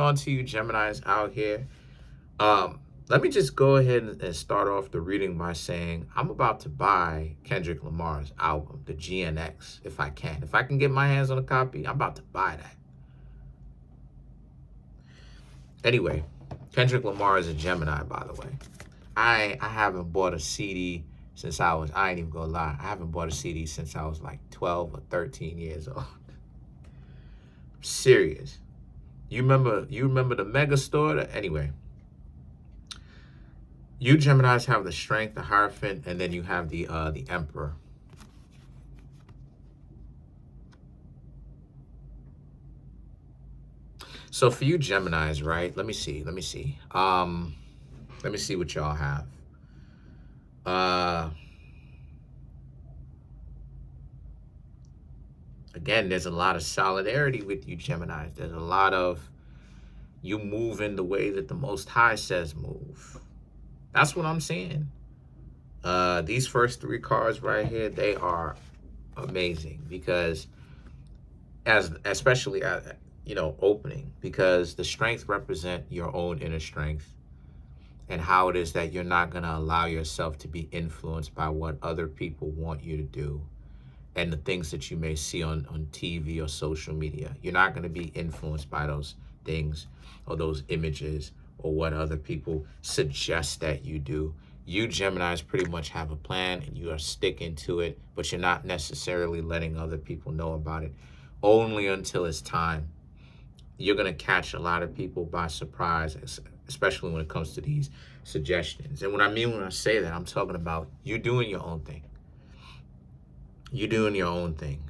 On to you Geminis out here. Let me just go ahead and start off the reading by saying I'm about to buy Kendrick Lamar's album, the GNX, if I can. If I can get my hands on a copy, I'm about to buy that. Anyway, Kendrick Lamar is a Gemini, by the way. I haven't bought a CD since I ain't even gonna lie, I haven't bought a CD since I was like 12 or 13 years old. I'm serious. You remember the mega store? Anyway, you Geminis have the Strength, the Hierophant, and then you have the Emperor. So for you Geminis, right? Let me see. Let me see what y'all have. Again, there's a lot of solidarity with you Geminis. There's a lot of you move in the way that the Most High says move. That's what I'm seeing. These first three cards right here, they are amazing because especially opening, because the Strength represent your own inner strength and how it is that you're not going to allow yourself to be influenced by what other people want you to do and the things that you may see on TV or social media. You're not going to be influenced by those things or those images or what other people suggest that you do. You Geminis pretty much have a plan and you are sticking to it, but you're not necessarily letting other people know about it only until it's time. You're going to catch a lot of people by surprise, especially when it comes to these suggestions. And what I mean when I say that, I'm talking about you doing your own thing. You're doing your own thing.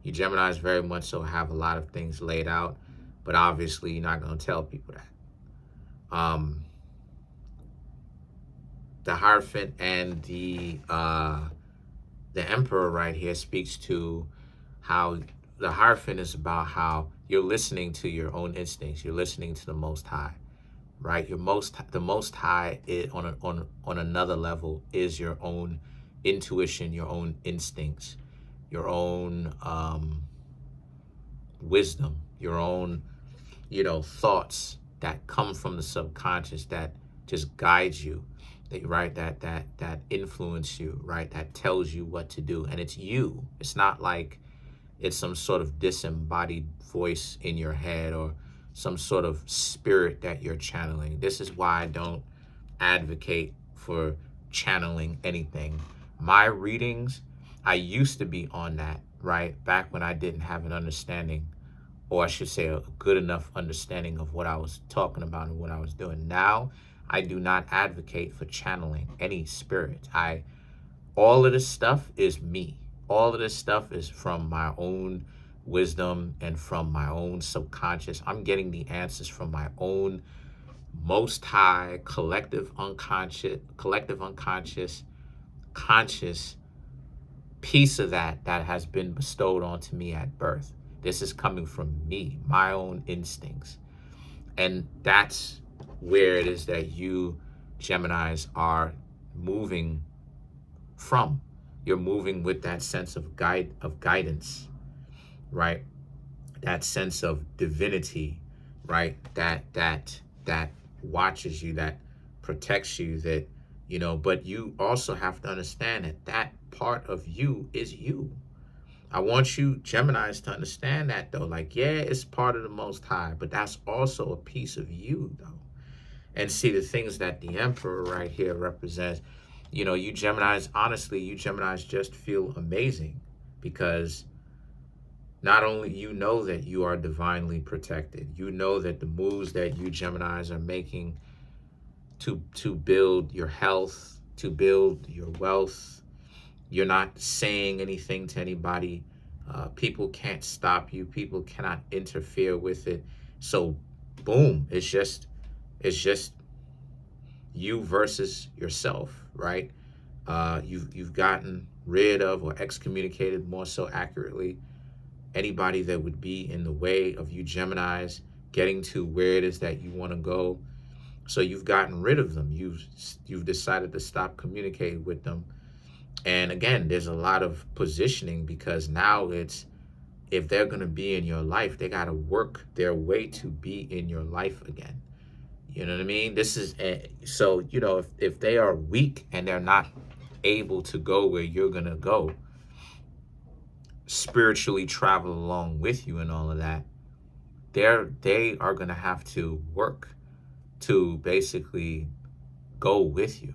You Geminis very much so have a lot of things laid out, but obviously you're not going to tell people that. The Hierophant and the Emperor right here speaks to how the Hierophant is about how you're listening to your own instincts. You're listening to the Most High, right? The Most High on another level is your own intuition, your own instincts, your own wisdom, your own thoughts that come from the subconscious that just guides you, right? That influence you, right? That tells you what to do, and it's you. It's not like it's some sort of disembodied voice in your head or some sort of spirit that you're channeling. This is why I don't advocate for channeling anything. My readings, I used to be on that, right? Back when I didn't have an understanding, or I should say a good enough understanding of what I was talking about and what I was doing. Now, I do not advocate for channeling any spirit. All of this stuff is me. All of this stuff is from my own wisdom and from my own subconscious. I'm getting the answers from my own Most High, collective unconscious, conscious piece of that has been bestowed onto me at birth. This is coming from me, my own instincts. And that's where it is that you Geminis are moving from. You're moving with that sense of guidance, right? That sense of divinity, right? That watches you, that protects you, that but you also have to understand that part of you is you. I want you Geminis to understand that though. Like, yeah, it's part of the Most High, but that's also a piece of you though. And see the things that the Emperor right here represents. You Geminis, honestly, you Geminis just feel amazing because not only you know that you are divinely protected, you know that the moves that you Geminis are making to build your health, to build your wealth, you're not saying anything to anybody. People can't stop you. People cannot interfere with it. So, boom, it's just you versus yourself, right? You've gotten rid of or excommunicated, more so accurately, anybody that would be in the way of you Geminis getting to where it is that you want to go. So you've gotten rid of them. You've decided to stop communicating with them. And again, there's a lot of positioning because now it's if they're going to be in your life, they got to work their way to be in your life again. You know what I mean? This is so, you know, if they are weak and they're not able to go where you're going to go, spiritually travel along with you and all of that, they are going to have to work to basically go with you,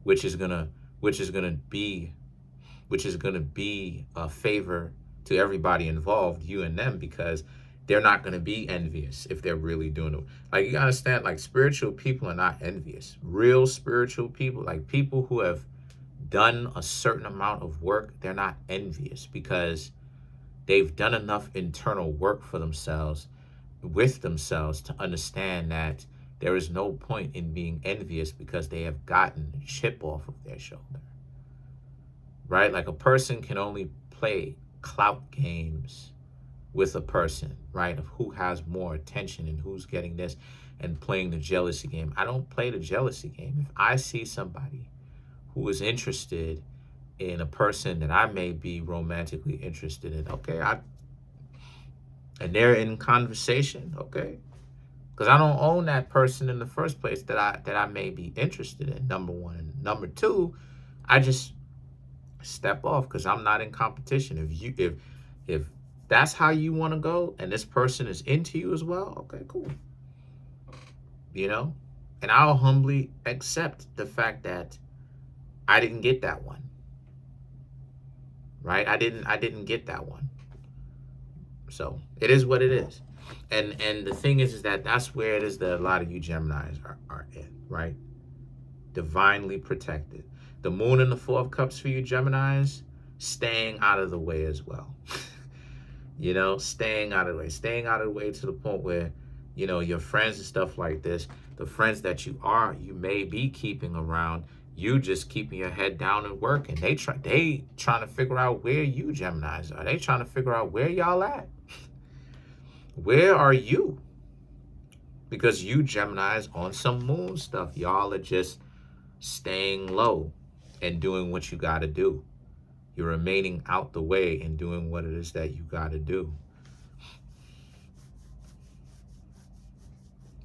which is going to which is going to be a favor to everybody involved, you and them, because they're not going to be envious if they're really doing it. Like, you got to understand, like, spiritual people are not envious. Real spiritual people, like people who have done a certain amount of work, they're not envious because they've done enough internal work for themselves, with themselves, to understand that there is no point in being envious because they have gotten a chip off of their shoulder. Right? Like, a person can only play clout games with a person, right? Of who has more attention and who's getting this, and playing the jealousy game. I don't play the jealousy game. If I see somebody who is interested in a person that I may be romantically interested in, okay, and they're in conversation, okay, because I don't own that person in the first place that I may be interested in, number one. And number two, I just step off because I'm not in competition. If that's how you want to go and this person is into you as well, okay, cool. You know, and I'll humbly accept the fact that I didn't get that one. Right? I didn't get that one. So it is what it is. And the thing is that that's where it is that a lot of you Geminis are in, right? Divinely protected. The moon in the 4 of cups for you Geminis, staying out of the way as well. You know, staying out of the way. Staying out of the way to the point where, you know, your friends and stuff like this, the friends that you may be keeping around, you just keeping your head down and working. They trying to figure out where you Geminis are. They trying to figure out where y'all at. Where are you? Because you Geminis on some moon stuff, y'all are just staying low and doing what you got to do. You're remaining out the way and doing what it is that you got to do.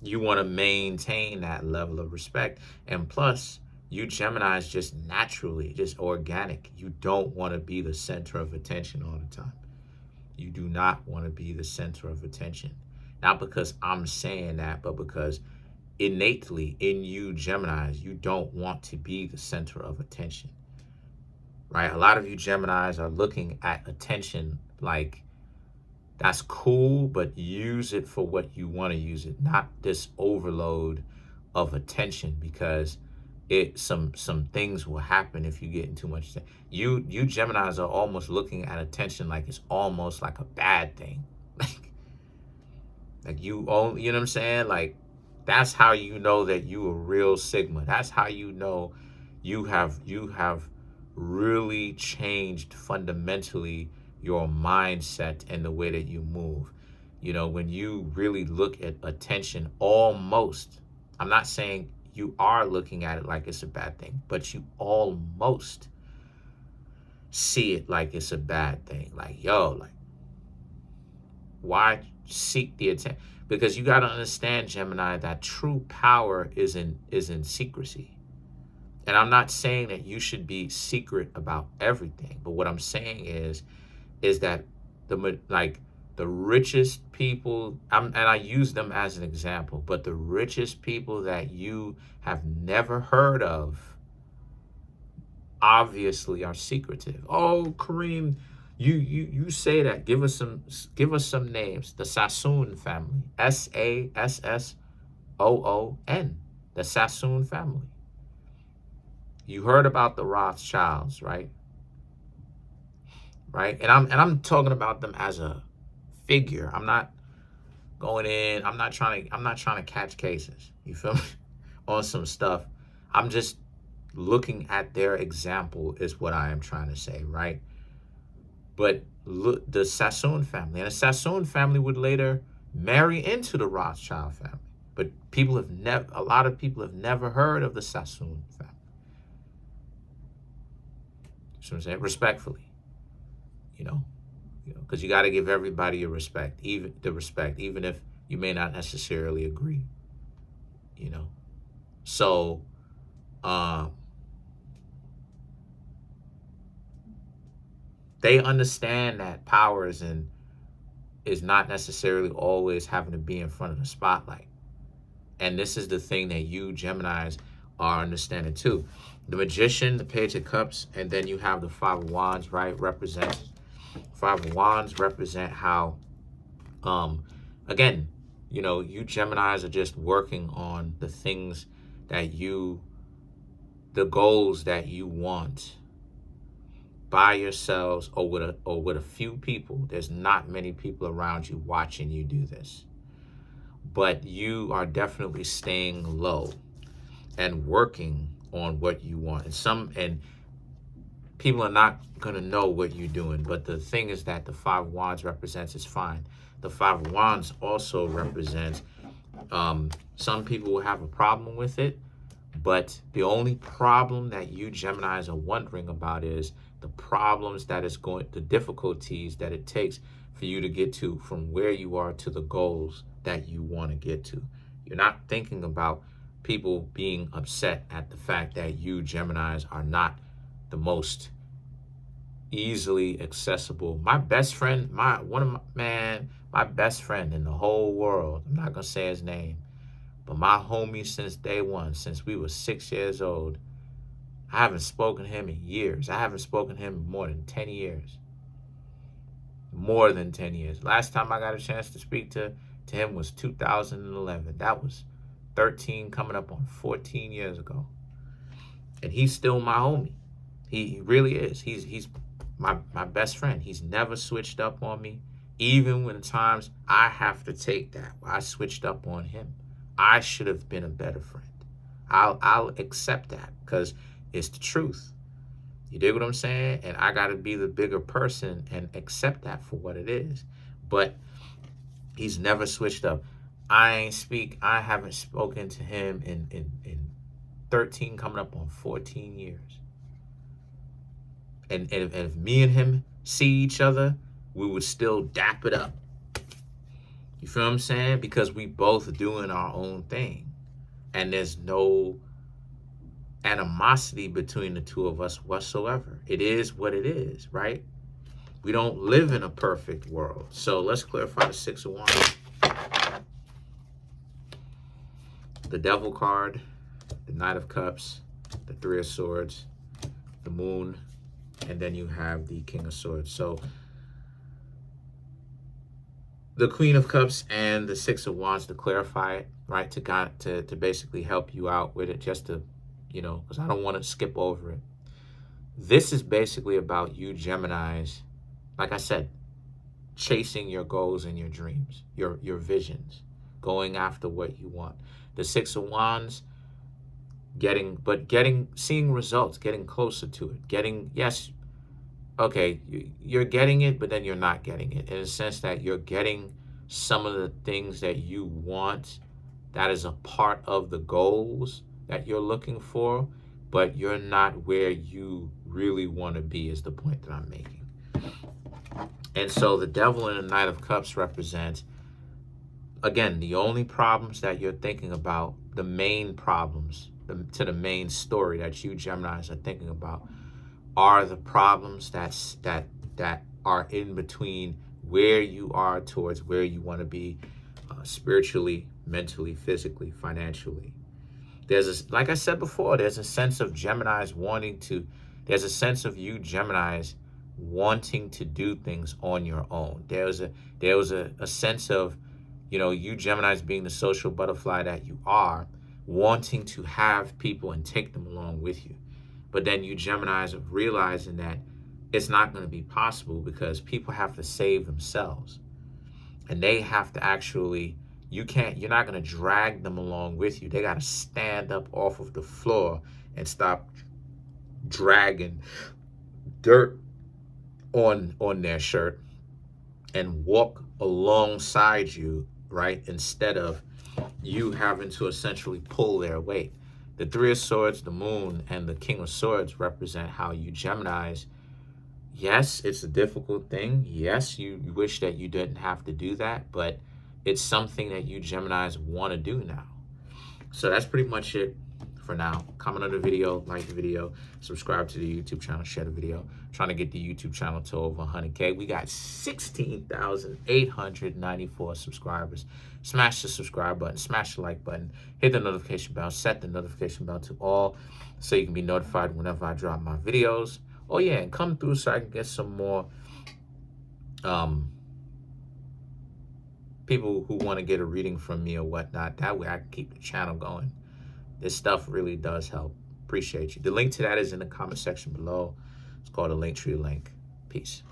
You want to maintain that level of respect. And plus, you Geminis just naturally, just organic. You don't want to be the center of attention all the time. You do not want to be the center of attention. Not because I'm saying that, but because innately in you Geminis, you don't want to be the center of attention. Right? A lot of you Geminis are looking at attention like, that's cool, but use it for what you want to use it, not this overload of attention, because some things will happen if you get in too much. You Geminis are almost looking at attention like it's almost like a bad thing. Like you know what I'm saying? Like, that's how you know that you a real Sigma. That's how you know you have really changed fundamentally your mindset and the way that you move. You know, when you really look at attention, almost, I'm not saying you are looking at it like it's a bad thing, but you almost see it like it's a bad thing. Like, yo, like, why seek the attention? Because you got to understand, Gemini, that true power is in secrecy. And I'm not saying that you should be secret about everything, but what I'm saying is that the richest people, and I use them as an example, but the richest people that you have never heard of obviously are secretive. Oh, Kareem, you say that. Give us some names. The Sassoon family. Sassoon. The Sassoon family. You heard about the Rothschilds, right? Right? And I'm talking about them as a figure. I'm not going in, I'm not trying to catch cases. You feel me? On some stuff. I'm just looking at their example is what I am trying to say, right? But look, the Sassoon family, and the Sassoon family would later marry into the Rothschild family. But a lot of people have never heard of the Sassoon family. So I'm saying, respectfully, you know, because you got to give everybody a respect, even if you may not necessarily agree. So they understand that power is not necessarily always having to be in front of the spotlight. And this is the thing that you Geminis are understanding too. The Magician, the Page of Cups, and then you have the Five of Wands, right? Five of Wands represent how, again, you Geminis are just working on the things that the goals that you want by yourselves or with a few people. There's not many people around you watching you do this. But you are definitely staying low and working on what you want. And people are not going to know what you're doing. But the thing is that the Five of Wands represents is fine. The Five of Wands also represents some people will have a problem with it. But the only problem that you Geminis are wondering about is the problems the difficulties that it takes for you to get to from where you are to the goals that you want to get to. You're not thinking about people being upset at the fact that you Geminis are not the most easily accessible. My best friend, my best friend in the whole world, I'm not going to say his name, but my homie since day one, since we were 6 years old, I haven't spoken to him in years. I haven't spoken to him in more than 10 years. More than 10 years. Last time I got a chance to speak to him was 2011. That was 13 coming up on 14 years ago. And he's still my homie. He really is. He's my best friend. He's never switched up on me. Even when times I have to take that, I switched up on him. I should have been a better friend. I'll accept that because it's the truth. You dig what I'm saying? And I got to be the bigger person and accept that for what it is. But he's never switched up. I haven't spoken to him in 13 coming up on 14 years. And if me and him see each other, we would still dap it up. You feel what I'm saying? Because we both doing our own thing. And there's no animosity between the two of us whatsoever. It is what it is, right? We don't live in a perfect world. So let's clarify the Six of Wands. The Devil card, the Knight of Cups, the Three of Swords, the Moon, and then you have the King of Swords. So the Queen of Cups and the Six of Wands, to clarify it, right? To basically help you out with it, just to, because I don't want to skip over it. This is basically about you Geminis, like I said, chasing your goals and your dreams, your visions, going after what you want. The Six of Wands, seeing results, getting closer to it, you're getting it, but then you're not getting it, in a sense that you're getting some of the things that you want that is a part of the goals that you're looking for, but you're not where you really want to be, is the point that I'm making. And so the Devil and the Knight of Cups represent, again, the only problems that you're thinking about, the main problems to the main story that you Geminis are thinking about, are the problems that are in between where you are towards where you want to be, spiritually, mentally, physically, financially. Like I said before, there's a sense of Geminis there's a sense of you Geminis wanting to do things on your own. There was a sense of, you Geminis being the social butterfly that you are, wanting to have people and take them along with you. But then you Geminis are realizing that it's not going to be possible because people have to save themselves. And they have to actually, you're not going to drag them along with you. They got to stand up off of the floor and stop dragging dirt on their shirt and walk alongside you, right? Instead of you having to essentially pull their weight. The Three of Swords, the Moon, and the King of Swords represent how you Geminis, Yes, it's a difficult thing. Yes, you wish that you didn't have to do that, but it's something that you Geminis want to do now. So that's pretty much it for now. Comment on the video, like the video, subscribe to the YouTube channel, share the video. Trying to get the YouTube channel to over 100K. We got 16,894 subscribers. Smash the subscribe button, smash the like button, hit the notification bell, set the notification bell to all so you can be notified whenever I drop my videos. Oh yeah, and come through so I can get some more people who want to get a reading from me or whatnot. That way I can keep the channel going. This stuff really does help. Appreciate you. The link to that is in the comment section below. It's called a Linktree link. Peace.